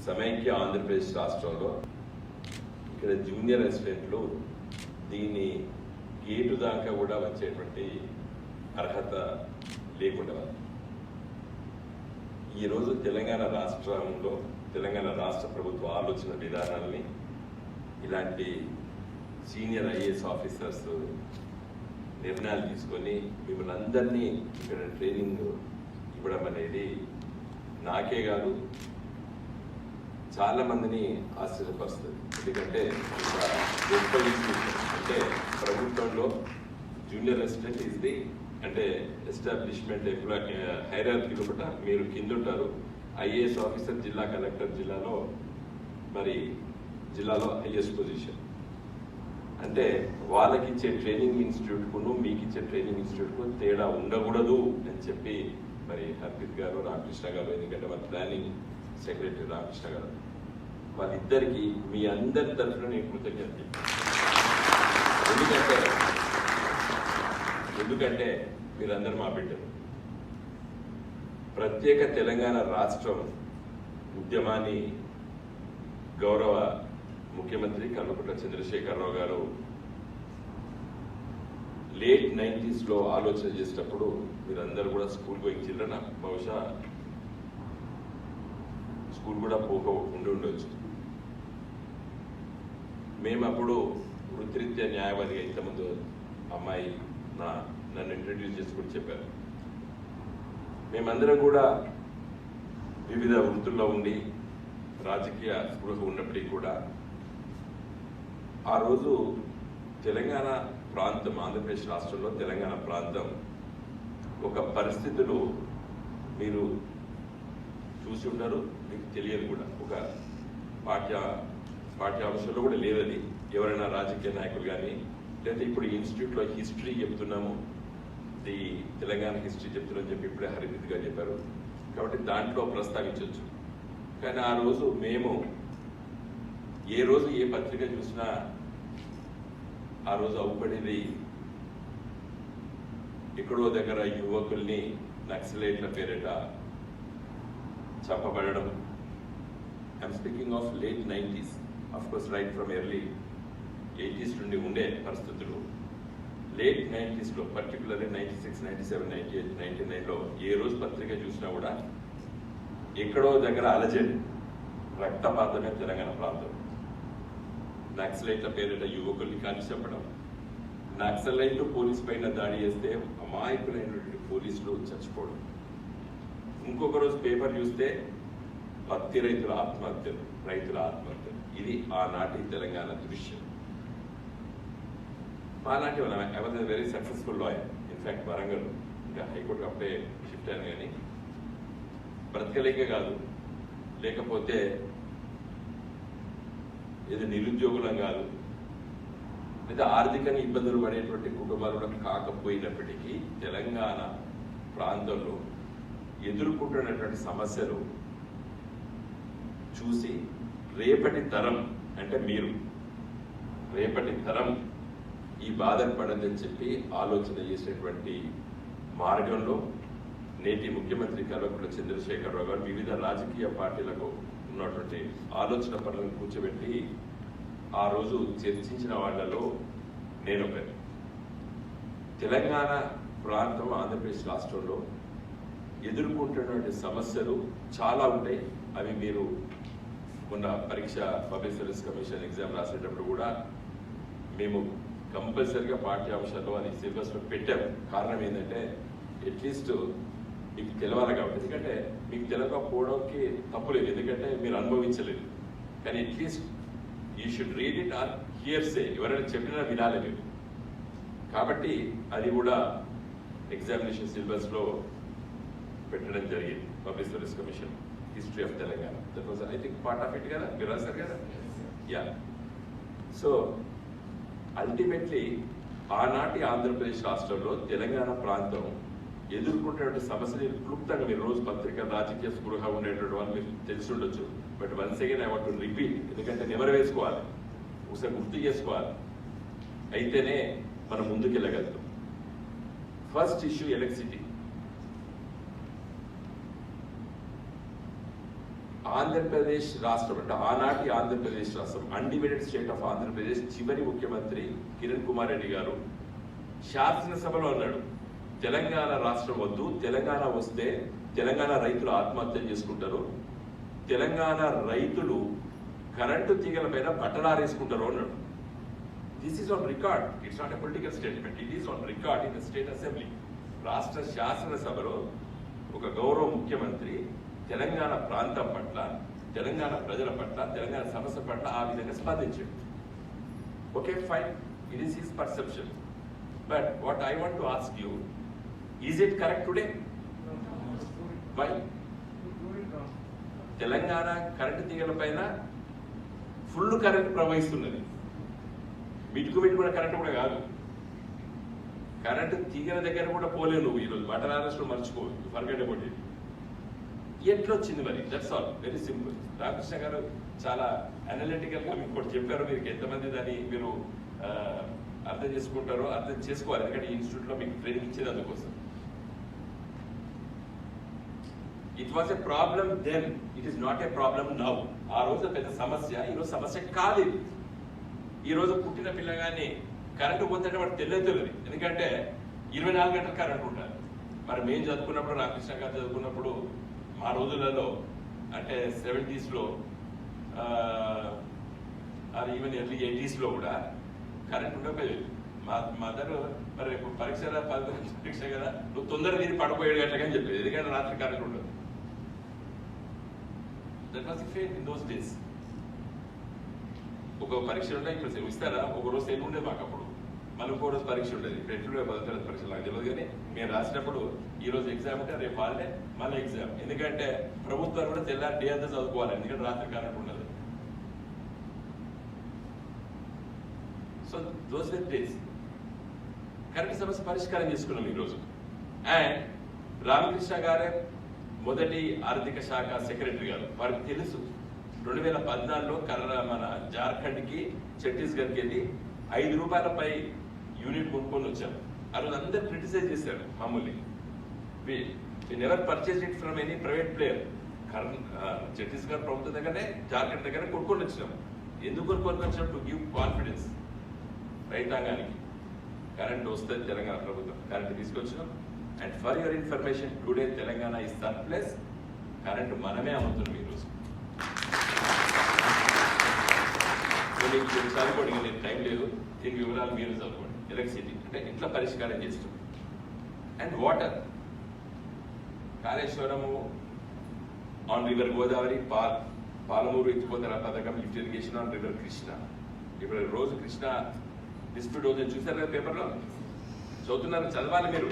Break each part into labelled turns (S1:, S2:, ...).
S1: సమైక్య ఆంధ్రప్రదేశ్ రాష్ట్రంలో ఇక్కడ జూనియర్ అసిస్టెంట్లు దీన్ని గేటు దాకా కూడా వచ్చేటువంటి అర్హత లేకుండా ఈరోజు తెలంగాణ రాష్ట్రంలో తెలంగాణ రాష్ట్ర ప్రభుత్వ ఆలోచన విధానాలని ఇలాంటి సీనియర్ ఐఏఎస్ ఆఫీసర్స్ నిర్ణయాలు తీసుకొని మిమ్మల్ని అందరినీ ఇక్కడ ట్రైనింగ్ ఇవ్వడం అనేది నాకే కాదు చాలా మందిని ఆశ్చర్యపరుస్తుంది. ఎందుకంటే గొప్ప అంటే ప్రభుత్వంలో జూనియర్ అసిస్టెంట్ ఈజ్ ది అంటే ఎస్టాబ్లిష్మెంట్ హైరార్కీ లోపల మీరు కింద ఉంటారు. ఐఏఎస్ ఆఫీసర్ జిల్లా కలెక్టర్ జిల్లాలో హైయెస్ట్ పొజిషన్. అంటే వాళ్ళకి ఇచ్చే ట్రైనింగ్ ఇన్స్టిట్యూట్కును మీకు ఇచ్చే ట్రైనింగ్ ఇన్స్టిట్యూట్కు తేడా ఉండకూడదు అని చెప్పి మరి హర్పిత్ గారు రామకృష్ణ గారు, ఎందుకంటే వాళ్ళ ప్లానింగ్ సెక్రటరీ రామకృష్ణ గారు, వాళ్ళిద్దరికి మీ అందరి తరఫున నేను కృతజ్ఞత. ఎందుకంటే మీరందరూ మా బిడ్డలు. ప్రత్యేక తెలంగాణ రాష్ట్రం ఉద్యమాన్ని గౌరవ ముఖ్యమంత్రి కల్వకుంట్ల చంద్రశేఖరరావు గారు లేట్ 90s ఆలోచన చేసేటప్పుడు మీరందరూ కూడా స్కూల్ గోయింగ్ చిల్డ్రన్, బహుశా స్కూల్ కూడా ఉండి ఉండొచ్చు. మేము అప్పుడు వృత్తిరీత్యా న్యాయవాదిగా ఇంతకుముందు అమ్మాయి నన్ను ఇంట్రడ్యూస్ చేసుకుని చెప్పారు. మేమందరం కూడా వివిధ వృత్తుల్లో ఉండి రాజకీయ స్పృహ ఉన్నప్పటికీ కూడా ఆ రోజు తెలంగాణ ప్రాంతం, ఆంధ్రప్రదేశ్ రాష్ట్రంలో తెలంగాణ ప్రాంతం ఒక పరిస్థితులు మీరు చూసి ఉంటారు, మీకు తెలియదు కూడా. ఒక పాఠ్యాంశంలో కూడా లేదని ఎవరైనా రాజకీయ నాయకులు కానీ లేదా ఇప్పుడు ఇన్స్టిట్యూట్లో హిస్టరీ చెప్తున్నాము, ది తెలంగాణ హిస్టరీ చెప్తున్నామని చెప్పి ఇప్పుడే హరిప్రీత్ గారు చెప్పారు కాబట్టి దాంట్లో ప్రస్తావించవచ్చు. కానీ ఆ రోజు మేము ఏ రోజు ఏ పత్రిక చూసినా ఆ రోజు అవుపడేది ఎక్కడో దగ్గర యువకుల్ని నక్సలైట్ల పేరిట చంపబడడం. I'm speaking of late 90s, of course right from early 80s నుండి ఉండే పరిస్థితులు. లేట్ 90s పర్టికులర్లీ 96, 97, 98, 99 ఏ రోజు పత్రిక చూసినా కూడా ఎక్కడో దగ్గర అలజడి, రక్తపాతమే తెలంగాణ ప్రాంతం. నక్సలైట్ల పేరిట యువకుల్ని కాల్చి చెప్పడం, నక్సలైట్లు పోలీసు పైన దాడి చేస్తే అమాయకులైనటువంటి పోలీసులు చచ్చిపోవడం. ఇంకొక రోజు పేపర్ చూస్తే పత్తి రైతుల ఆత్మహత్యలు. ఇది ఆనాటి తెలంగాణ దృశ్యం. మాలాంటి I was a very successful lawyer. In fact Warangal ఇంకా హైకోర్టు అప్పుడే షిఫ్ట్ అయ్యాను. కానీ బ్రతకలేక కాదు, లేకపోతే ఏదో నిరుద్యోగులం కాదు, లేదా ఆర్థికంగా ఇబ్బందులు పడేటువంటి కుటుంబాలు కూడా కాకపోయినప్పటికీ తెలంగాణ ప్రాంతంలో ఎదుర్కొంటున్నటువంటి సమస్యలు చూసి రేపటి తరం అంటే మీరు రేపటి తరం ఈ బాధను పడదని చెప్పి ఆలోచన చేసేటువంటి మార్గంలో నేటి ముఖ్యమంత్రి కల్వకుంట్ల చంద్రశేఖరరావు గారు వివిధ రాజకీయ పార్టీలకు ఉన్నటువంటి ఆలోచన పనులను కూర్చోబెట్టి ఆ రోజు చర్చించిన వాళ్ళలో నేను ఒకటి. తెలంగాణ ప్రాంతం ఆంధ్రప్రదేశ్ రాష్ట్రంలో ఎదుర్కొంటున్నటువంటి సమస్యలు చాలా ఉంటాయి. అవి మీరు మొన్న పరీక్ష పబ్లిక్ సర్వీస్ కమిషన్ ఎగ్జామ్ రాసేటప్పుడు కూడా మేము కంపల్సరీగా పాఠ్యాంశాల్లో అది సిలబస్లో పెట్టాము. కారణం ఏంటంటే అట్లీస్ట్ మీకు తెలవాలి కాబట్టి. ఎందుకంటే మీకు తెలియకపోవడానికి తప్పులేదు, ఎందుకంటే మీరు అనుభవించలేదు. కానీ at least you should read it or hearsay, ఎవరైనా చెప్పినా వినాలి మీరు. కాబట్టి అది కూడా ఎగ్జామినేషన్ సిలబస్లో పెట్టడం జరిగింది. Public service commission history of Telangana, that was I think part of it కదా, మీరు రాశారు కదా. యా, సో అల్టిమేట్లీ ఆనాటి ఆంధ్రప్రదేశ్ రాష్ట్రంలో తెలంగాణ ప్రాంతం ఎదుర్కొంటే సమస్యలు క్లుప్తంగా మీరు రోజు పత్రిక రాజకీయ స్పృహ ఉండేటువంటి వాళ్ళు మీకు తెలిసి ఉండొచ్చు. But once again I want to repeat, ఎందుకంటే నెమరు వేసుకోవాలి, ఒకసారి గుర్తు చేసుకోవాలి, అయితేనే మనం ముందుకెళ్ళగలుగుతాం. First issue electricity. ఆంధ్రప్రదేశ్ రాష్ట్రం అంటే ఆనాటి ఆంధ్రప్రదేశ్ రాష్ట్రం అన్డివైడెడ్ స్టేట్ ఆఫ్ ఆంధ్రప్రదేశ్ చివరి ముఖ్యమంత్రి కిరణ్ కుమార్ రెడ్డి గారు శాసనసభలో అన్నాడు, తెలంగాణ రాష్ట్రం వద్దు, తెలంగాణ వస్తే తెలంగాణ రైతులు ఆత్మహత్యలు చేసుకుంటారు, తెలంగాణ రైతులు కరెంటు తీగల పైన బట్టలారేసుకుంటారు అన్నాడు. This is on record, it's not a political statement, it is on record in the state assembly. రాష్ట్ర శాసనసభలో ఒక గౌరవ ముఖ్యమంత్రి తెలంగాణ ప్రాంతం పట్ల, తెలంగాణ ప్రజల పట్ల, తెలంగాణ సమస్య పట్ల ఆ విధంగా స్పందించాడు. Okay fine, it is his perception. But what I want to ask you, is it correct today? Why? Telangana current తీగల పైన ఫుల్ కరెంట్ ప్రవహిస్తున్నది, మిటుకు కూడా కరెంటు కూడా కాదు, కరెంటు తీగల దగ్గర కూడా పోలేవు నువ్వు. ఈరోజు బట్టల అరెస్ట్లో మర్చిపో, ఫర్గెట్ అబౌట్ ఇట్. ఎట్లొచ్చింది మరి? That's all, very simple. Ramakrishna గారు చాలా అనలిటికల్ గా మీకు కూడా చెప్పారు, మీరు ఎంతమంది దాన్ని మీరు అర్థం చేసుకుంటారో అర్థం చేసుకోవాలి, ఎందుకంటే ఈ ఇన్స్టిట్యూట్ లో మీకు ట్రైనింగ్ ఇచ్చేది అందుకోసం. It was a problem then, it is not a problem now. ఆ రోజు పెద్ద సమస్య, ఈరోజు సమస్య కాలేదు. ఈ రోజు పుట్టిన పిల్లగాన్ని కరెంటు పోతుంటే వాడు తెలియదు, ఎందుకంటే 24 గంటలు కరెంటు ఉంటారు. మరి మేము చదువుకున్నప్పుడు, రామకృష్ణ గారు చదువుకున్నప్పుడు, మా రోజులలో అంటే 70s లో ఈవెన్ ఎర్లీ 80s లో కూడా కరెంట్ ఉండకపోయేది. మా మదర్ మరి రేపు పరీక్ష కదా, నువ్వు తొందరగా తిరిగి పడిపోయాడు గంటగా అని చెప్పేది, ఎందుకంటే రాత్రి కరెంట్ ఉండదు. That was the fate in those days. ఒక పరీక్ష ఉంటే ఇప్పుడు ఇస్తారా, ఒక రోజు సెలవు ఉండేది మాకు అప్పుడు, మళ్ళీ ఇంకో రోజు పరీక్ష ఉండేది. ఇప్పుడు ఎట్లు 10వ తరగతి పరీక్ష నాకు తెలియదు, కానీ మేము రాసినప్పుడు ఈ రోజు ఎగ్జామ్ ఉంటే రేపు హాలిడే మళ్ళీ ఎగ్జామ్, ఎందుకంటే ప్రభుత్వాలు కూడా తెల్లారి డే అంతా చదువుకోవాలి, ఎందుకంటే రాత్రి కరెంట్ ఉండదు. So those were days. Current సమస్య పరిష్కారం చేసుకున్నాం ఈరోజు. అండ్ రామకృష్ణ గారే మొదటి ఆర్థిక శాఖ సెక్రటరీ గారు, వారికి తెలుసు 2014లో మన జార్ఖండ్కి ఛత్తీస్గఢ్కి వెళ్ళి 5 రూపాయలపై యూనిట్ కొనుక్కొని వచ్చారు. ఆ రోజు అందరు క్రిటిసైజ్ చేశారు మామూలు, we never purchase it from any private player. Chhattisgarh ప్రభుత్వం దగ్గరనే, జార్ఖండ్ దగ్గర కొనుక్కొని వచ్చినాం. ఎందుకు కొనుక్కొని వచ్చినాం? టు గివ్ కాన్ఫిడెన్స్ రైతాంగానికి. కరెంట్ వస్తుంది, తెలంగాణ ప్రభుత్వం కరెంట్ తీసుకొచ్చినాం. And for your information, today Telangana is surplus, current మనమే అమ్ముతున్నాం ఈరోజు. మీకు చదువుకోండి, నేను టైం లేదు, దీని వివరాలు మీరు చదువుకోండి. ఎలక్ట్రిసిటీ అంటే ఇట్లా పరిష్కారం చేస్తాం. And water, Kaleshwaram on river Godavari, Palamuru ఎత్తిపోతల పథకం, lift irrigation on river Krishna. ఇప్పుడు రోజు కృష్ణ డిస్ప్యూట్ అవుతుంది, చూసారు కదా పేపర్లో, చదువుతున్నారు, చదవాలి మీరు.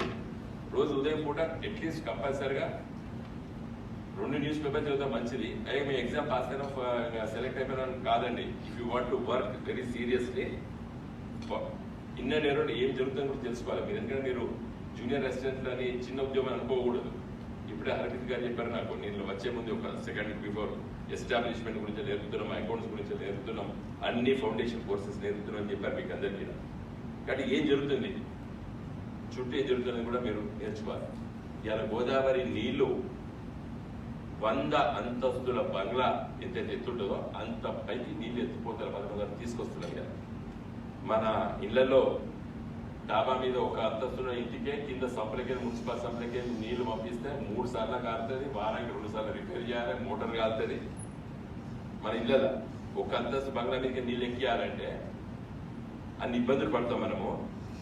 S1: రోజు ఉదయం పూట అట్లీస్ట్ కంపల్సరిగా 2 న్యూస్ పేపర్ చదివితే మంచిది. అయ్యే మీ ఎగ్జామ్ పాస్ అయినా సెలెక్ట్ అయిపోయినా కాదండి. If you want to work very seriously, in and around ఏం జరుగుతుందో కూడా తెలుసుకోవాలి మీరు, ఎందుకంటే మీరు జూనియర్ రెసిడెంట్ అని చిన్న ఉద్యోగం అనుకోకూడదు. ఇప్పుడే హర్షిత్ గారు చెప్పారు నాకు, నేను వచ్చే ముందు ఒక సెకండ్ బిఫోర్ ఎస్టాబ్లిష్మెంట్ గురించి నేర్పుతున్నాం, అకౌంట్స్ గురించి నేర్పుతున్నాం, అన్ని ఫౌండేషన్ కోర్సెస్ నేర్పుతున్నాం అని చెప్పారు మీకు అందరికీ. కాబట్టి ఏం జరుగుతుంది చుట్టూ, ఏం జరుగుతుందని కూడా మీరు నేర్చుకోవాలి. ఇలా గోదావరి నీళ్లు 100 అంతస్తుల బంగ్లా ఎంతైతే ఎత్తుంటుందో అంత పైకి నీళ్ళు ఎత్తిపోతారు పథకం తీసుకొస్తున్నాం కదా. మన ఇళ్లలో డాబా మీద ఒక అంతస్తున్న ఇంటికే కింద సంపలకే, మున్సిపల్ సంపలకే నీళ్లు పంపిస్తే 3 సార్లు కాలుతుంది, వారానికి 2 సార్లు రిపేర్ చేయాలి, మోటార్ కాలుతుంది. మన ఇళ్ళలో ఒక అంతస్తు బంగ్లా మీదకి నీళ్ళు ఎక్కియాలంటే అన్ని ఇబ్బందులు పడతాం మనము.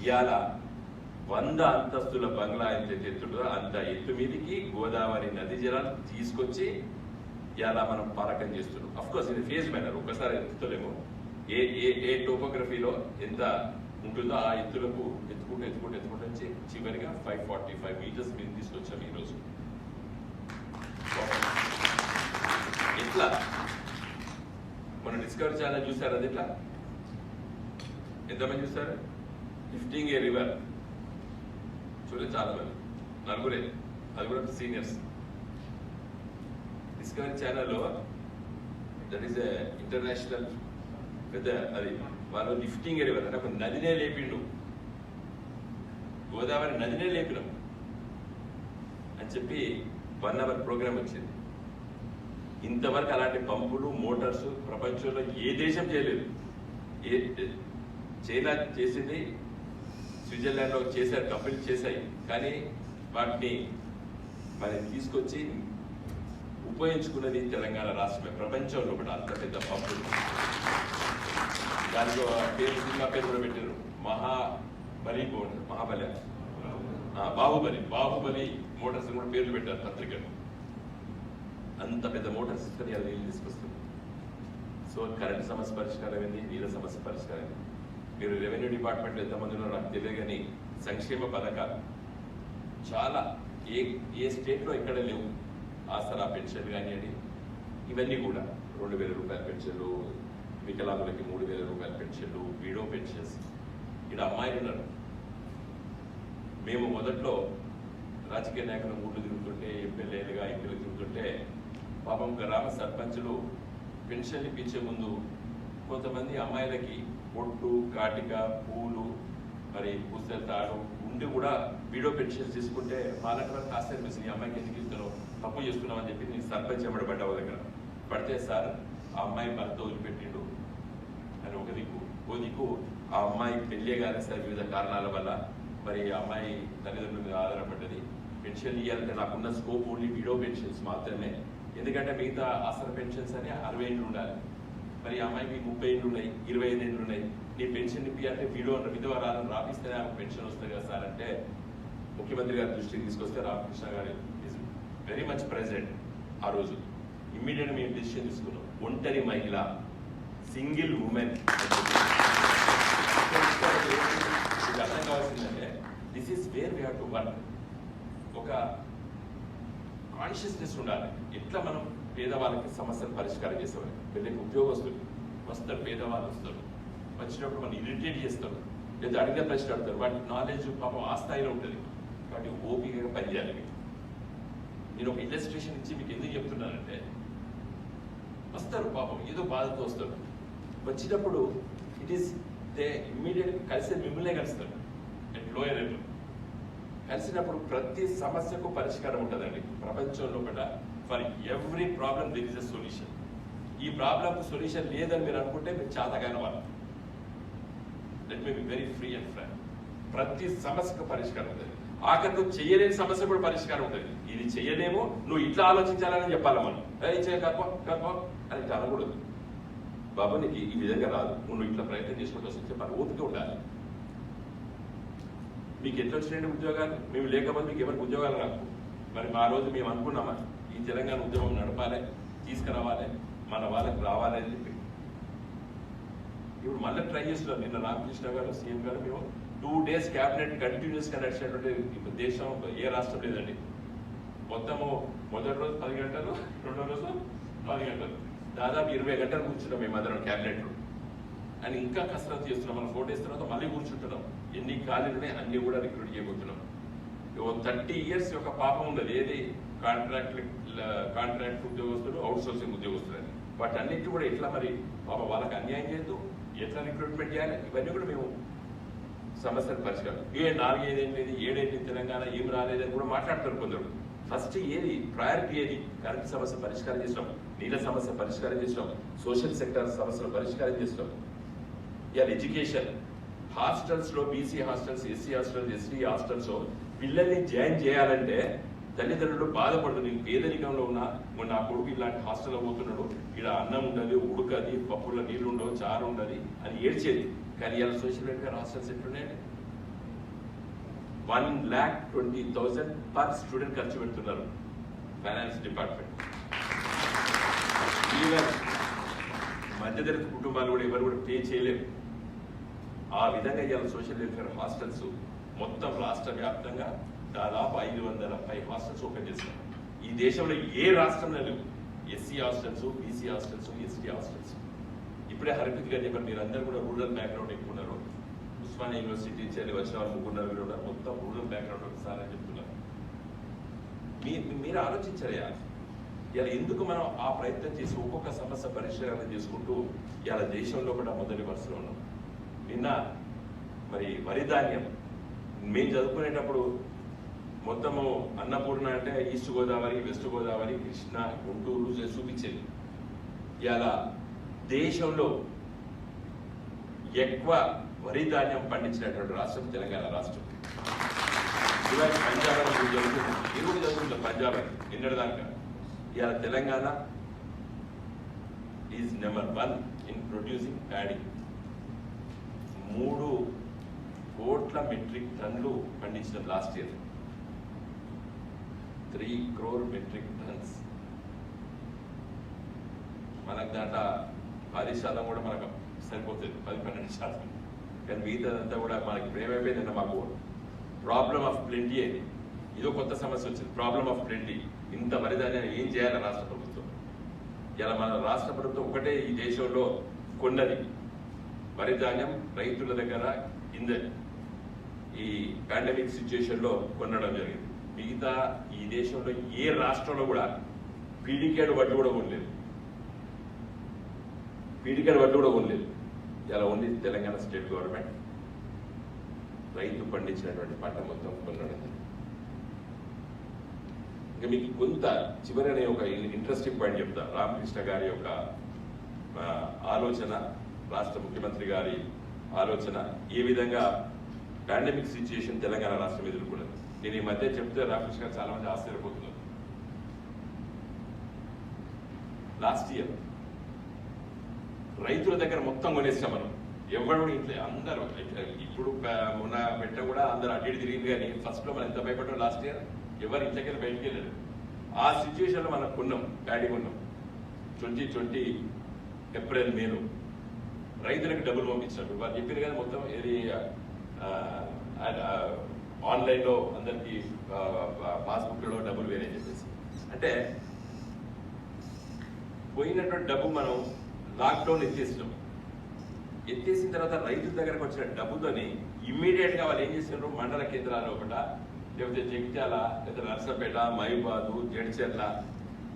S1: ఇవాళ 100 అంతస్తుల బంగ్లా ఎంత ఎత్తుంటుందో అంత ఎత్తు మీదికి గోదావరి నది జలాలు తీసుకొచ్చి ఇలా మనం పారకం చేస్తున్నాం. అఫ్ కోర్స్ ఇది ఫేజ్ మేనర్, ఒక్కసారి ఎత్తుతలేము. ఏ టోపోగ్రఫీలో ఎంత ఉంటుందో ఆ ఎత్తులకు ఎత్తుకుంటూ వచ్చి చివరిగా 545 మీటర్స్ మీద తీసుకొచ్చాం ఈరోజు. ఇట్లా మనం డిస్కవర్ ఛానల్ చూసారు, అది ఇట్లా ఎంతమంది చూసారు? లిఫ్టింగ్ ఏ రివర్ చూడండి, చాలా మంది, 4 అది కూడా సీనియర్స్. డిస్కవరీ ఛానల్లో దట్ ఈస్ ఇంటర్నేషనల్ పెద్ద, అది వాళ్ళు లిఫ్టింగ్ ఏ రివర్ అంటే ఒక నదినే లేపిండు, గోదావరి నదినే లేపినాం అని చెప్పి 1 అవర్ ప్రోగ్రామ్ వచ్చింది. ఇంతవరకు అలాంటి పంపులు మోటార్స్ ప్రపంచంలో ఏ దేశం చేయలేదు. చైనా చేసింది, స్విట్జర్లాండ్లో చేశారు, కంపెనీలు చేశాయి. కానీ వాటిని మరి తీసుకొచ్చి ఉపయోగించుకున్నది తెలంగాణ రాష్ట్రమే. ప్రపంచంలో కూడా అంత పెద్ద పంపులు. దాంట్లో పేరు సినిమా పేరు కూడా పెట్టారు, బాహుబలి మోటార్స్ కూడా పేర్లు పెట్టారు పత్రికలు. అంత పెద్ద మోటార్స్ తీసుకొని అది నీళ్ళు తీసుకొస్తుంది. సో కరెంట్ సమస్య పరిష్కారం ఏంది, నీళ్ళ సమస్య పరిష్కారం ఏంది. మీరు రెవెన్యూ డిపార్ట్మెంట్లో ఎంతమంది ఉన్నారో నాకు తెలియదు, కానీ సంక్షేమ పథకాలు చాలా ఏ స్టేట్లో ఎక్కడ లేవు. ఆసరా పెన్షన్ కానివ్వండి, ఇవన్నీ కూడా 2,000 రూపాయల పెన్షన్లు, వికలాంగులకి 3,000 రూపాయల పెన్షన్లు, వీడో పెన్షన్స్. ఇక్కడ అమ్మాయిలు ఉన్నారు. మేము మొదట్లో రాజకీయ నాయకులు ఊళ్ళు తిరుగుతుంటే, ఎమ్మెల్యేలుగా ఇంటికి తిరుగుతుంటే, పాపం గ్రామ సర్పంచులు పెన్షన్లు ఇప్పించే ముందు కొంతమంది అమ్మాయిలకి పొట్టు, కాటిక, పూలు, మరి పూసల తాడు ఉండి కూడా వీడియో పెన్షన్స్ తీసుకుంటే వాళ్ళకి వరకు ఆశ్చర్యం, ఈ అమ్మాయికి ఎందుకు ఇస్తారో, తప్పు చేస్తున్నామని చెప్పి నేను సర్పంచ్ ఎమ్మడబడ్డా దగ్గర పడితే, సార్ ఆ అమ్మాయి భర్త వదిలిపెట్టిండు అని ఒక దిక్కు, ఓ దిక్కు ఆ అమ్మాయి పెళ్ళే కానీ సార్ వివిధ కారణాల వల్ల మరి ఆ అమ్మాయి తల్లిదండ్రుల మీద ఆధారపడ్డది. పెన్షన్ ఇవ్వాలంటే నాకున్న స్కోప్ ఓన్లీ వీడియో పెన్షన్స్ మాత్రమే. ఎందుకంటే మిగతా ఆసరా పెన్షన్స్ అని 60 ఏళ్ళు ఉండాలి. మరి ఆ అమ్మాయికి 30 ఏళ్ళు ఉన్నాయి, 25 ఏళ్ళు ఉన్నాయి. నీ పెన్షన్ ఇప్పియాలంటే విధవరాలను రాపిస్తేనే ఆమె పెన్షన్ వస్తుంది కదా సార్ అంటే, ముఖ్యమంత్రి గారి దృష్టికి తీసుకొస్తే రామకృష్ణ గారు ఈజ్ వెరీ మచ్ ప్రెజెంట్. ఆ రోజు ఇమ్మీడియట్గా మేము డిసిషన్ తీసుకున్నాం, ఒంటరి మహిళ, సింగిల్ ఉమెన్. అర్థం కావాల్సిందంటే this is where we have to work. ఒక కాన్షియస్నెస్ ఉండాలి. ఎట్లా మనం పేదవాళ్ళకి సమస్యలు పరిష్కారం చేసేవాళ్ళు. వీళ్ళకి ఉద్యోగస్తులు వస్తారు, పేదవాళ్ళు వస్తారు, వచ్చినప్పుడు మనం ఇరిటేట్ చేస్తారు, లేదా అడిగిన ప్రశ్న అడుగుతారు. వాటి నాలెడ్జ్ పాపం ఆ స్థాయిలో ఉంటుంది. వాటి ఓపికగా పనిచేయాలి. నేను ఒక ఇల్లస్ట్రేషన్ ఇచ్చి మీకు ఎందుకు చెప్తున్నానంటే, వస్తారు పాపం ఏదో బాధతో వస్తారు. వచ్చినప్పుడు ఇట్ ఈస్ దే ఇమ్మీడియట్గా కలిసి మిమ్మల్నే కలుస్తారు అండ్ లోయర్ లెవెల్. కలిసినప్పుడు ప్రతి సమస్యకు పరిష్కారం ఉంటుందండి. ప్రపంచంలో కూడా for every problem there is a solution. ఈ ప్రాబ్లంకు సొల్యూషన్ లేదని మీరు అనుకుంటే మీరు చాతగాని వాళ్ళు. Let me be very free and frank. ప్రతి సమస్యకు పరిష్కారం ఉంటుంది. ఆఖరితో చేయలేని సమస్య కూడా పరిష్కారం ఉంటుంది. ఇది చేయలేమో, నువ్వు ఇట్లా ఆలోచించాలని చెప్పాలి. మనం కప్ప అని ఇట్లా అనకూడదు. బాబు నీకు ఈ విధంగా రాదు, నువ్వు ఇట్లా ప్రయత్నం చేసుకుంటూ వస్తుంది చెప్పాలి. ఓపిక ఉండాలి. మీకు ఎట్లా వచ్చినాయండి ఉద్యోగాలు? మేము లేకపోతే మీకు ఎవరికి ఉద్యోగాలు రాకు. మరి మా రోజు మేము అనుకున్నామా ఈ తెలంగాణ ఉద్యమం నడపాలి, తీసుకురావాలి, మన వాళ్ళకి రావాలి అని చెప్పి. ఇప్పుడు మళ్ళీ ట్రై చేస్తున్నాం. నిన్న రామకృష్ణ గారు సీఎం గారు మేము 2 days క్యాబినెట్ కంటిన్యూస్గా నడిచినటువంటి దేశం ఏ రాష్ట్రం లేదండి. మొత్తము మొదటి రోజు 10 గంటలు, రెండో రోజు 10 గంటలు, దాదాపు 20 గంటలు కూర్చున్నాం మేము అందరం క్యాబినెట్లో. అని ఇంకా కసరత్తు చేస్తున్నాం. మనం 4 days తర్వాత మళ్ళీ కూర్చుంటున్నాం. ఎన్ని ఖాళీలు ఉన్నాయి అన్ని కూడా రిక్రూట్ చేయబోతున్నాం. 30 years యొక్క పాపం ఉన్నది. ఏది కాంట్రాక్ట్ ఉద్యోగస్తులు, అవుట్ సోర్సింగ్ ఉద్యోగస్తులు అని. వాటి అన్నింటి కూడా ఎట్లా మరి పాపం వాళ్ళకి అన్యాయం చేయొద్దు, ఎట్లా రిక్రూట్మెంట్ చేయాలి, ఇవన్నీ కూడా మేము సమస్యలు పరిష్కారం. 4, 5 ఏం లేదు, 7 ఏంటి తెలంగాణ, ఏం రాలేదని కూడా మాట్లాడతారు కొందరు. ఫస్ట్ ఏది ప్రయారిటీ, ఏది కరెంట్ సమస్య పరిష్కారం చేసినాం, నీళ్ళ సమస్య పరిష్కారం చేసినాం, సోషల్ సెక్టర్ సమస్యలు పరిష్కారం చేసినాం. ఇవాళ ఎడ్యుకేషన్ హాస్టల్స్లో, BC hostels, SC hostels, ST hostels పిల్లల్ని జాయిన్ చేయాలంటే తల్లిదండ్రులు బాధపడుతుంది. నేను పేదరికంలో ఉన్నా, నా కొడుకు ఇలాంటి హాస్టల్లో పోతున్నాడు, ఇక్కడ అన్నం ఉండదు, ఉడకది, పప్పులో నీళ్ళు ఉండవు, చారు ఉండదు అని ఏడ్చేది. కానీ ఇలా సోషల్ వెల్ఫేర్ హాస్టల్స్ ఎట్లున్నాయండి? 1,20,000 పర్ స్టూడెంట్ ఖర్చు పెడుతున్నారు ఫైనాన్స్ డిపార్ట్మెంట్. ఈవెన్ మధ్యతరగతి కుటుంబాలు కూడా ఎవరు కూడా పే చేయలేరు. ఆ విధంగా ఇవాళ సోషల్ వెల్ఫేర్ హాస్టల్స్ మొత్తం రాష్ట్ర వ్యాప్తంగా దాదాపు 500 హాస్టల్స్ ఓపెన్ చేస్తున్నారు. ఈ దేశంలో ఏ రాష్ట్రంలో లేవు. SC hostels, BC hostels, ST hostels. ఇప్పుడే హర్పిత్ గారు చెప్పారు, మీరు అందరూ కూడా రూరల్ బ్యాక్గ్రౌండ్ ఎక్కువ ఉన్నారు. ఉస్మానియా యూనివర్సిటీ నుంచి వచ్చిన వాళ్ళు 3 కూడా మొత్తం రూరల్ బ్యాక్గ్రౌండ్ ఒకసారి అని చెప్తున్నారు. మీరు ఆలోచించారయ్యా, ఇలా ఎందుకు మనం ఆ ప్రయత్నం చేసి ఒక్కొక్క సమస్య పరిష్కారం చేసుకుంటూ ఇలా దేశంలో కూడా మొదటి వరుసలో ఉన్నాం. నిన్న మరి వరి ధాన్యం మేము చదువుకునేటప్పుడు మొత్తము అన్నపూర్ణ అంటే ఈస్ట్ గోదావరి, వెస్ట్ గోదావరి, కృష్ణ, గుంటూరు చూపించేది. ఇలా దేశంలో ఎక్కువ వరి ధాన్యం పండించినటువంటి రాష్ట్రం తెలంగాణ రాష్ట్రం. ఇవాళ పంజాబ్ ఎరువులు జరుగుతుంది, పంజాబ్ నిన్నటిదాకా. ఇలా Telangana is number 1 in producing paddy. 3 కోట్ల మెట్రిక్ టన్నులు పండించడం last year. 3 crore metric tons. మనకు దాంట్లో 10% కూడా మనకు సరిపోతుంది, 10-12%. కానీ మిగతాదంతా కూడా మనకి ఏమైపోయిందంటే మాకు ప్రాబ్లమ్ ఆఫ్ ప్లెంటీ అని ఇదో కొత్త సమస్య వచ్చింది. Problem of plenty. ఇంత వరిధాన్యాన్ని ఏం చేయాలి రాష్ట్ర ప్రభుత్వం? ఇలా మన రాష్ట్ర ప్రభుత్వం ఒకటే ఈ దేశంలో కొన్నది వరిధాన్యం రైతుల దగ్గర ఈ పాండమిక్ సిచ్యుయేషన్ లో కొనడం జరిగింది. మిగతా ఈ దేశంలో ఏ రాష్ట్రంలో కూడా పీడికేడు వడ్లు కూడా ఉండలేదు. ఇలా ఉంది తెలంగాణ స్టేట్ గవర్నమెంట్. రైతు పండించినటువంటి పంట మొత్తం కొనడం. ఇంకా మీకు కొంత చివరనే ఒక ఇంట్రెస్టింగ్ పాయింట్ చెప్తా. రామకృష్ణ గారి యొక్క ఆలోచన, రాష్ట్ర ముఖ్యమంత్రి గారి ఆలోచన, ఏ విధంగా పాండమిక్ సిచ్యుయేషన్ తెలంగాణ రాష్ట్రం ఎదుర్కొన్నది. నేను ఈ మధ్య చెప్తే రామకృష్ణ గారు చాలా మంది ఆశ్చర్యపోతున్నారు. లాస్ట్ ఇయర్ రైతుల దగ్గర మొత్తం కొనేసాం మనం. ఎవరు ఇంట్లో అందరూ ఇప్పుడు మొన్న పెట్ట కూడా అందరూ అటు ఇటు తిరిగింది. కానీ ఫస్ట్ లో మనం ఎంత భయపడ్డాం లాస్ట్ ఇయర్. ఎవరు ఇంట్లోకి బయటికి వెళ్ళారు. ఆ సిచ్యువేషన్ లో మనం కొన్నాం, ప్యాడీ కొన్నాం. 2020 ఏప్రిల్ మేలో రైతులకు డబ్బులు పంపించినప్పుడు వాళ్ళు చెప్పింది కదా, మొత్తం ఏది ఆన్లైన్ లో అందరికి పాస్బుక్ లో డబ్బులు వేరే చెప్పేసి. అంటే పోయినటువంటి డబ్బు మనం లాక్డౌన్ ఎత్తేసిన తర్వాత రైతుల దగ్గరకు వచ్చిన డబ్బుతోని ఇమ్మీడియట్ గా వాళ్ళు ఏం చేసినారు, మండల కేంద్రాలు ఒకట, లేకపోతే జగిత్యాల, లేదా నర్సపేట, మహిబాదు, జడ్చెర్ల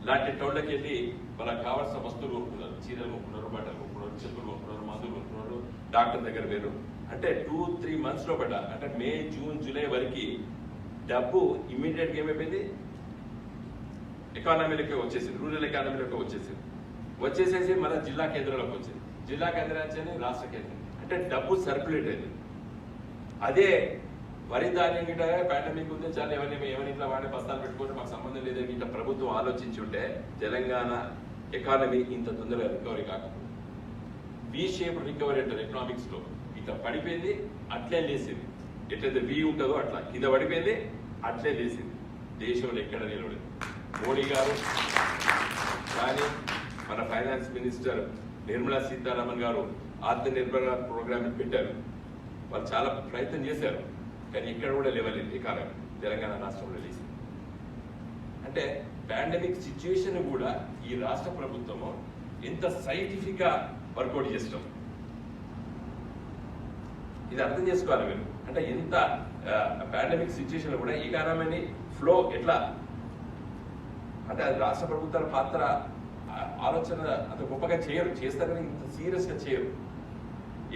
S1: లాంటి టౌన్లకి వెళ్ళి వాళ్ళకి కావాల్సిన వస్తువులు కొనుక్కున్నారు. చీరలు కొనుక్కున్నారు, బట్టలు కొనుక్కున్నారు, చెప్పులు కొనుక్కున్నారు, మందులు కొనుక్కున్నారు, డాక్టర్ దగ్గర వేరు. అంటే 2-3 months లో అంటే మే, జూన్, జూలై వరకు డబ్బు ఇమ్మీడియట్ గా ఏమైపోయింది, ఎకానమీలోకి వచ్చేసింది, రూరల్ ఎకానమీలోకి వచ్చేసేసి మన జిల్లా కేంద్రంలోకి వచ్చింది. జిల్లా కేంద్రాన్ని రాష్ట్ర కేంద్రం. అంటే డబ్బు సర్క్యులేట్ అయింది. అదే వరి ధాన్యం గిట్ట పాండమిక్ ఉంది, చాలా ఏమని ఇట్లా వాడే బస్తాలు పెట్టుకుంటే మాకు సంబంధం లేదని ఇట్లా ప్రభుత్వం ఆలోచించి ఉంటే తెలంగాణ ఎకానమీ ఇంత తొందరగా రికవరీ కాకపోయింది. వి షేప్ రికవరీ అంటారు ఎకనామిక్స్ లో. ఇట్లా పడిపోయింది, అట్లే లేసింది. ఎట్లయితే వి ఉంటుందో అట్లా కింద పడిపోయింది, అట్లే లేసింది. దేశంలో ఎక్కడ నిలబడింది. మోడీ గారు కానీ మన ఫైనాన్స్ మినిస్టర్ నిర్మలా సీతారామన్ గారు ఆత్మనిర్భర్ ప్రోగ్రామ్ పెట్టారు. వాళ్ళు చాలా ప్రయత్నం చేశారు, కానీ ఇక్కడ కూడా లేవలేదు ఎకానమీ. తెలంగాణ రాష్ట్రంలో లేచింది. అంటే పాండమిక్ సిచ్యుయేషన్ కూడా ఈ రాష్ట్ర ప్రభుత్వము ఎంత సైంటిఫిక్ గా వర్కౌట్ చేస్తాం, ఇది అర్థం చేసుకోవాలి మీరు. అంటే ఎంత పాండమిక్ సిచ్యుయేషన్ కూడా ఎకానమీని ఫ్లో ఎట్లా, అంటే అది రాష్ట్ర ప్రభుత్వాల పాత్ర ఆలోచన అంత గొప్పగా చేయరు, చేస్తారని ఇంత సీరియస్ గా చేయరు.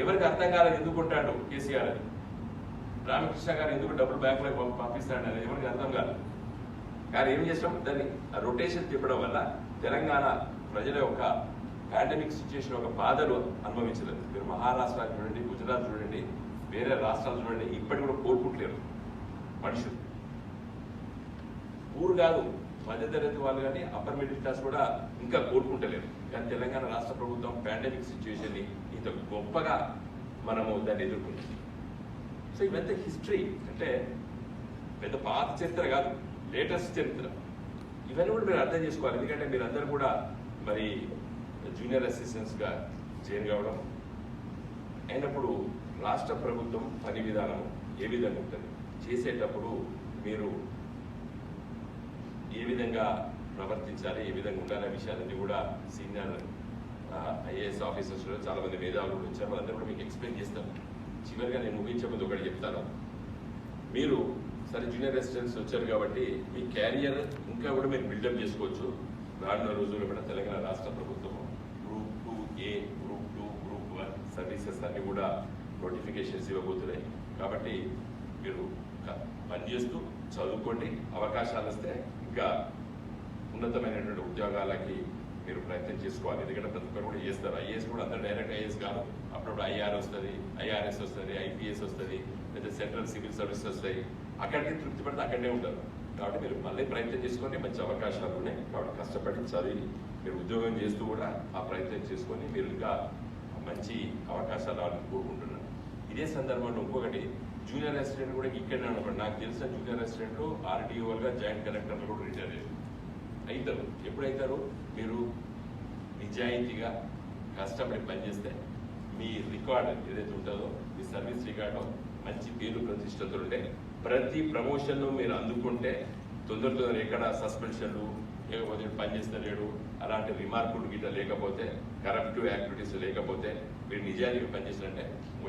S1: ఎవరికి అర్థం కాలేదు ఎందుకుంటాడు కేసీఆర్ అని, రామకృష్ణ గారు ఎందుకు డబ్బులు బ్యాంకులో పంపిస్తాడు అనేది ఎవరికి అర్థం కాదు. కానీ ఏం చేస్తాం, దాన్ని రొటేషన్ తిప్పడం వల్ల తెలంగాణ ప్రజల యొక్క పాండమిక్ సిచ్యుయేషన్ ఒక బాధలు అనుభవించలేదు. మీరు మహారాష్ట్ర చూడండి, గుజరాత్ చూడండి, వేరే రాష్ట్రాలు చూడండి, ఇప్పటికి కూడా కోరుకుంటలేరు మనుషులు. ఊరు కాదు, మధ్యతరగతి వాళ్ళు కానీ అప్పర్ మిడిల్ క్లాస్ కూడా ఇంకా కోరుకుంటలేరు. కానీ తెలంగాణ రాష్ట్ర ప్రభుత్వం పాండమిక్ సిచ్యువేషన్ ని ఇంత గొప్పగా మనము దాన్ని ఎదుర్కొంది. సో ఇవంతా హిస్టరీ, అంటే పెద్ద పాత చరిత్ర కాదు, లేటెస్ట్ చరిత్ర. ఇవన్నీ కూడా మీరు అర్థం చేసుకోవాలి. ఎందుకంటే మీరు అందరూ కూడా మరి జూనియర్ అసిస్టెంట్స్ గా చేంజ్ కావడం అయినప్పుడు రాష్ట్ర ప్రభుత్వం పని విధానం ఏ విధంగా ఉంటుంది, చేసేటప్పుడు మీరు ఏ విధంగా ప్రవర్తించాలి, ఏ విధంగా ఉండాలనే విషయాలన్నీ కూడా సీనియర్ ఐఏఎస్ ఆఫీసర్స్ చాలా మంది మేధావులు వచ్చారు, వాళ్ళందరూ కూడా మీకు ఎక్స్ప్లెయిన్ చేస్తాను. చివరిగా నేను ముగించే ముందు ఒకటి చెప్తాను. మీరు సరే జూనియర్ అసిస్టెంట్స్ వచ్చారు కాబట్టి మీ క్యారియర్ ఇంకా కూడా మీరు బిల్డప్ చేసుకోవచ్చు. రానున్న రోజుల్లో కూడా తెలంగాణ రాష్ట్ర ప్రభుత్వం Group 2A, Group 2, Group 1 services అన్ని కూడా నోటిఫికేషన్స్ ఇవ్వబోతున్నాయి. కాబట్టి మీరు పనిచేస్తూ చదువుకోండి, అవకాశాలు వస్తే ఇంకా ఉన్నతమైనటువంటి ఉద్యోగాలకి మీరు ప్రయత్నం చేసుకోవాలి. ఎందుకంటే ప్రతి ఒక్కరు కూడా చేస్తారు. ఐఏఎస్ కూడా అందరూ డైరెక్ట్ ఐఏఎస్ కాదు, అప్పుడప్పుడు ఐఆర్ వస్తుంది, ఐఆర్ఎస్ వస్తుంది, ఐపీఎస్ వస్తుంది, లేదా సెంట్రల్ సివిల్ సర్వీస్ వస్తాయి. అక్కడికి తృప్తి పడితే అక్కడనే ఉంటారు. కాబట్టి మీరు మళ్ళీ ప్రయత్నం చేసుకొని మంచి అవకాశాలు ఉన్నాయి. కాబట్టి కష్టపడి చదివి మీరు ఉద్యోగం చేస్తూ కూడా ఆ ప్రయత్నం చేసుకొని మీరు ఇంకా మంచి అవకాశాలు రావాలని కోరుకుంటున్నాను. ఇదే సందర్భంలో ఇంకొకటి, జూనియర్ అసిస్టెంట్ కూడా ఇక్కడనే అనుకోండి. నాకు తెలిసిన జూనియర్ అసిస్టెంట్లు ఆర్డీఓలుగా జాయింట్ కలెక్టర్లు కూడా రిటైర్ అవుతారు. ఎప్పుడైతారు? మీరు నిజాయితీగా కష్టపడి పనిచేస్తే మీ రికార్డ్ ఏదైతే ఉంటుందో, మీ సర్వీస్ రికార్డు మంచి పేరు ప్రతిష్టతలు ఉంటే ప్రతి ప్రమోషన్ మీరు అందుకుంటే తొందరతో ఎక్కడ సస్పెన్షన్లు లేకపోతే పనిచేస్తలేడు అలాంటి రిమార్కులు గిట్ట లేకపోతే, కరప్టివ్ యాక్టివిటీస్ లేకపోతే మీరు నిజానికి పనిచేసినట్టే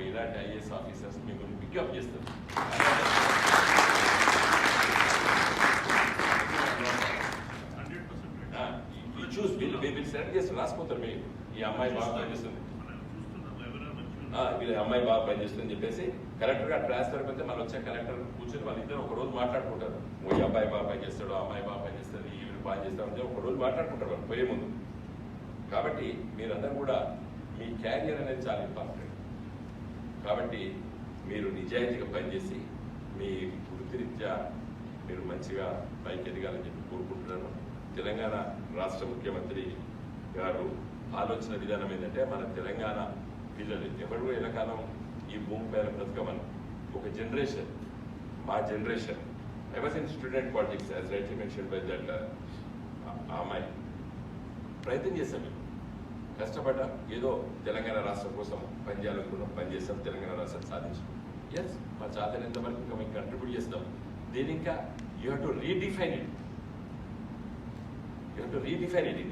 S1: ఇలాంటి ఐఏఎస్ ఆఫీసర్స్ మిమ్మల్ని పికప్ చేస్తారు. చూసి వీళ్ళు సెలెక్ట్ చేస్తారు, రాసిపోతారు. మీరు ఈ అమ్మాయి బాగా పనిచేస్తుంది, వీళ్ళ అమ్మాయి బాగా పనిచేస్తుంది చెప్పేసి కలెక్టర్ గారు ట్రాన్స్ఫర్ అయిపోతే మళ్ళీ వచ్చే కలెక్టర్ కూర్చొని వాళ్ళిద్దరు ఒక రోజు మాట్లాడుకుంటారు. ఈ అబ్బాయి బాగా పనిచేస్తాడు, అమ్మాయి బాగా పనిచేస్తుంది, వీళ్ళు బాగా చేస్తాడు ఒక రోజు మాట్లాడుకుంటారు వాళ్ళు పోయే ముందు. కాబట్టి మీరందరూ కూడా మీ క్యారియర్ అనేది చాలా ఇంపార్టెంట్. కాబట్టి మీరు నిజాయితీగా పనిచేసి మీ వృత్తిరీత్యా మీరు మంచిగా పైకి ఎదగాలని చెప్పి కోరుకుంటున్నాను. తెలంగాణ రాష్ట్ర ముఖ్యమంత్రి గారు ఆలోచన విధానం ఏంటంటే, మన తెలంగాణ పిల్లలు ఎవరు ఎల్లకాలం ఈ భూమి పైన బ్రతకమని ఒక జనరేషన్, మా generation, I was in student politics as rightly mention by that అమ్మాయి. ప్రయత్నం చేస్తాం, మేము కష్టపడ్డా ఏదో తెలంగాణ రాష్ట్రం కోసం పనిచేయాలనుకున్నాం, పనిచేస్తాం, తెలంగాణ రాష్ట్రం సాధించాం. ఎస్, మా చాతనంత వరకు ఇంకా మేము కంట్రిబ్యూట్ చేస్తాం. దీని ఇంకా you have to redefine it,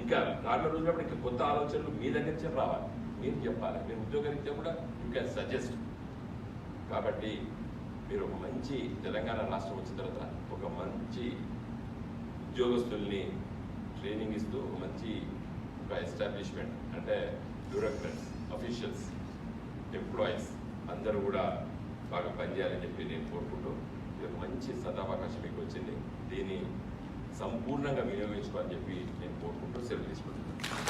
S1: ఇంకా రానున్న రోజులప్పుడు ఇంకా కొత్త ఆలోచనలు మీ దగ్గర నుంచి రావాలి, మీరు చెప్పాలి. మీరు ఉద్యోగరీత్యా కూడా యూ క్యాన్ సజెస్ట్. కాబట్టి మీరు ఒక మంచి తెలంగాణ రాష్ట్రం వచ్చిన తర్వాత ఒక మంచి ఉద్యోగస్తుల్ని ట్రైనింగ్ ఇస్తూ మంచి ఒక ఎస్టాబ్లిష్మెంట్ అంటే బ్యూరోక్రాట్స్, అఫీషియల్స్, ఎంప్లాయీస్ అందరూ కూడా బాగా పనిచేయాలని చెప్పి నేను కోరుకుంటూ, ఇది ఒక మంచి సదావకాశం మీకు వచ్చింది. దీన్ని సంపూర్ణంగా వినియోగించుకోవాలని చెప్పి నేను కోరుకుంటూ సెలవు తీసుకుంటున్నాను.